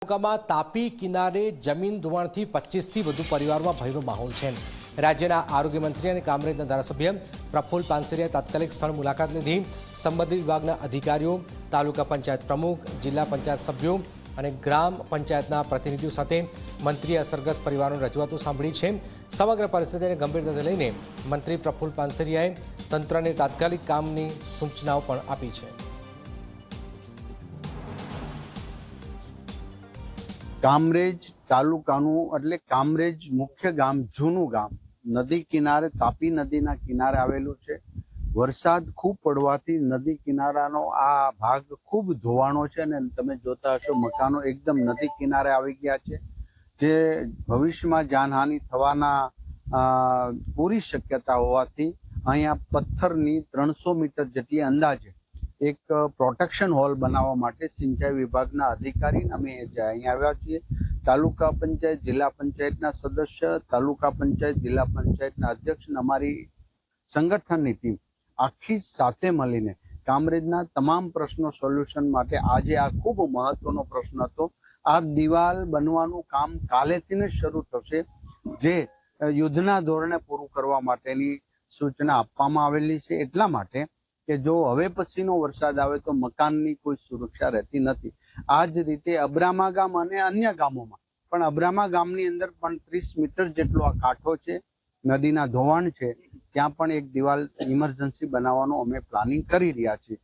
તાલુકામાં તાપી કિનારે જમીન ધોવાણથી 25થી વધુ પરિવારોમાં ભયનો માહોલ છે। રાજ્યના આરોગ્ય મંત્રી અને કામરેજના ધારાસભ્ય પ્રફુલ્લ પાનસેરિયાએ તાત્કાલિક સ્થળ મુલાકાત લીધી। સંબંધિત વિભાગના અધિકારીઓ, તાલુકા પંચાયત પ્રમુખ, જિલ્લા પંચાયત સભ્યો અને ગ્રામ પંચાયતના પ્રતિનિધિઓ સાથે મંત્રીએ અસરગ્રસ્ત પરિવારોની રજૂઆતો સાંભળી છે। સમગ્ર પરિસ્થિતિને ગંભીરતાથી લઈને મંત્રી પ્રફુલ્લ પાનસેરિયાએ તંત્રને તાત્કાલિક કામની સૂચનાઓ પણ આપી છે। કામરેજ તાલુકાનું એટલે કામરેજ મુખ્ય ગામ જૂનું ગામ નદી કિનારે તાપી નદીના કિનારે આવેલું છે। વરસાદ ખૂબ પડવાથી નદી કિનારાનો આ ભાગ ખૂબ ધોવાણો છે અને તમે જોતા હશો મકાનો એકદમ નદી કિનારે આવી ગયા છે, જે ભવિષ્યમાં જાનહાનિ થવાના પૂરી શક્યતા હોવાથી અહીંયા પથ્થરની 300 મીટર જેટલી અંદાજે એક પ્રોટેક્શન હોલ બનાવવા માટે સિંચાઈ વિભાગના અધિકારી અમે અહીંયા આવ્યા છીએ। તાલુકા પંચાયત, જિલ્લા પંચાયતના સદસ્ય, તાલુકા પંચાયત, જિલ્લા પંચાયતના અધ્યક્ષ અને અમારી સંગઠનની ટીમ આખી સાથે મળીને કામરેજના તમામ પ્રશ્નો સોલ્યુશન માટે આજે આ ખૂબ મહત્વનો પ્રશ્ન હતો। આ દિવાલ બનવાનું કામ કાલેથી જ શરૂ થશે, જે યુદ્ધના ધોરણે પૂરું કરવા માટેની સૂચના આપવામાં આવેલી છે। એટલા માટે કે જો હવે પછીનો વરસાદ આવે તો મકાનની કોઈ સુરક્ષા રહેતી નથી। આ જ રીતે અબ્રામા ગામ અને અન્ય ગામોમાં પણ અબ્રામા ગામની અંદર પણ 30 મીટર જેટલો આ કાંઠો છે, નદીના ધોવાણ છે, ત્યાં પણ એક દિવાલ ઇમરજન્સી બનાવવાનું અમે પ્લાનિંગ કરી રહ્યા છીએ।